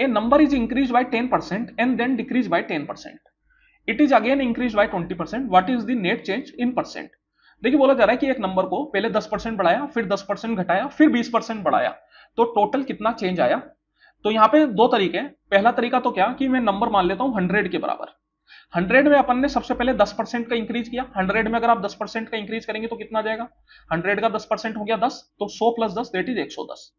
A number is increase by 10% and then decrease by 10%, it is again increase by 20%, what is the net change in percent. देखिए बोला जा रहा है कि एक नंबर को पहले 10% बढ़ाया, फिर 10% घटाया, फिर 20% बढ़ाया, तो टोटल कितना चेंज आया। तो यहां पे दो तरीके हैं। पहला तरीका तो क्या कि मैं नंबर मान लेता हूं 100 के बराबर। 100 में अपन ने सबसे पहले 10% का इंक्रीज किया। 100 में अगर आप 10% का इंक्रीज करेंगे तो कितना आ जाएगा, 100 का 10% हो गया 10, तो 100 प्लस 10 दैट इज 110।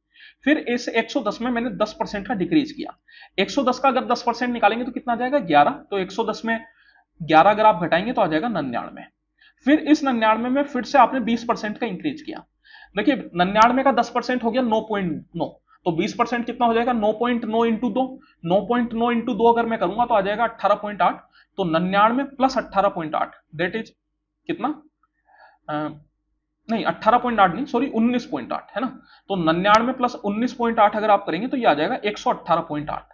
फिर इस 110 में मैंने 10% का डिक्रीज किया। 110 का अगर 10% निकालेंगे तो कितना आ जाएगा 11, तो 110 में 11 अगर आप घटाएंगे तो आ जाएगा 99। फिर इस 99 में फिर से आपने 20% का इंक्रीज किया। देखिए 99 का 10% हो गया 9.9, तो 20% कितना हो जाएगा 9.9 इंटू 2, 9.9 इंटू 2 अगर मैं करूंगा तो आ जाएगा 18.8, तो 99 प्लस 18.8 दैट इज कितना, नहीं 18.8 नहीं सॉरी 19.8 है ना। तो 99 प्लस 19.8 अगर आप करेंगे तो ये आ जाएगा 118.8।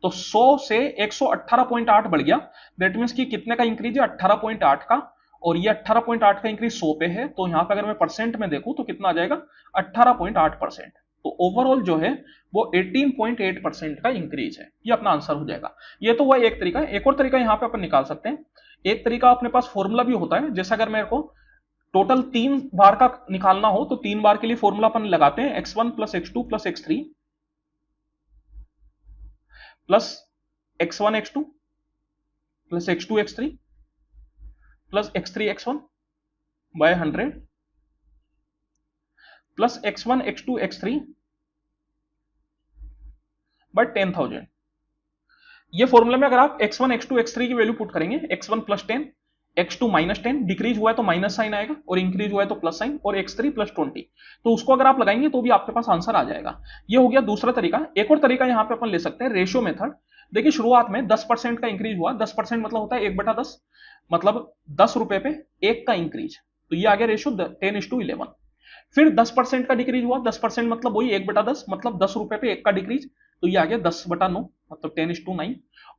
तो 100 से 118.8 बढ़ गया, दैट मीन्स कि कितने का इंक्रीज है 18.8 का, और ये 18.8 का इंक्रीज 100 पे है, तो यहां पे अगर मैं परसेंट में देखूं तो कितना आ जाएगा 18.8%। तो ओवरऑल जो है वो 18.8% का इंक्रीज है, ये अपना आंसर हो जाएगा। ये तो वह एक तरीका है। एक और तरीका यहां पे अपन निकाल सकते हैं। एक तरीका अपने पास फॉर्मूला भी होता है, जैसे अगर मेरे को टोटल 3 बार का निकालना हो तो 3 बार के लिए फॉर्मूला अपन लगाते हैं x1 plus x2 plus x3 plus x1 x2 plus x2 x3 plus x3 x1 by 100 plus x1 x2 x3 by 10,000। ये फॉर्मूला में अगर आप x1 x2 x3 की वैल्यू पुट करेंगे, x1 plus 10, x2 minus 10, decrease हुआ है तो minus sign आएगा, और इंक्रीज हुआ है तो प्लस साइन, और x3 प्लस 20, तो उसको अगर आप लगाएंगे तो भी आपके पास आंसर आ जाएगा। ये हो गया दूसरा तरीका। एक और तरीका यहां पे अपन ले सकते हैं रेशियो मेथड। देखिए शुरुआत में 10% का इंक्रीज हुआ, 10% मतलब होता है 1/10, मतलब 10 रुपए पे 1 का इंक्रीज, तो ये आ गया रेशियो 10:11। फिर 10% का डिक्रीज हुआ, 10% मतलब वही 1/10, मतलब 10 रुपए पे 1 का डिक्रीज, तो ये आ गया 10/9, मतलब 10:9।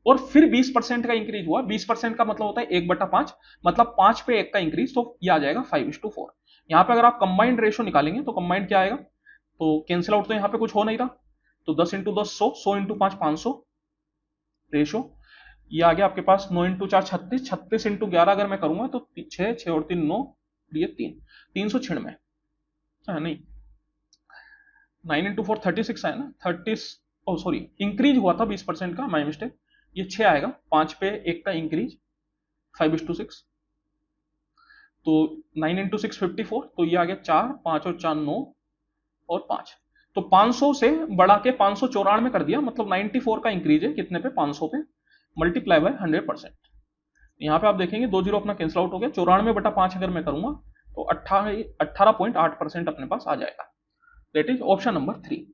और फिर 20% का इंक्रीज हुआ, 20% का मतलब होता है 1/5, मतलब 5 पे 1 का इंक्रीज, तो ये आ जाएगा 5:4। यहाँ पे अगर आप कंबाइंड रेशियो निकालेंगे तो कंबाइंड क्या आएगा, तो कैंसिल आउट तो यहाँ पे कुछ हो नहीं रहा, तो 10 इंटू 10 100, 100 इंटू 5 500 रेशियो। ये आ गया आपके पास 9 इंटू 4 36, 36 इंटू 11 अगर मैं करूंगा तो 6, 6 और 3 9, ये 396 है, नहीं 9 इंटू 4 36 है ना, 30, ओ सॉरी इंक्रीज हुआ था 20% का, माई मिस्टेक, ये 6 आएगा, 5 पे 1 का इंक्रीज 5:6, तो 9 इंटू 6 54, तो ये आ गया 4, 5 और 4 9 और 5, तो 500 से बढ़ा के 594 कर दिया, मतलब 94 का इंक्रीज है कितने पे 500 पे, मल्टीप्लाई बाय 100%। यहाँ पे आप देखेंगे 2 जीरो अपना कैंसिल आउट हो गया, 94/5 अगर मैं करूंगा तो 18.8% अपने पास आ जाएगा, दैट इज ऑप्शन नंबर 3।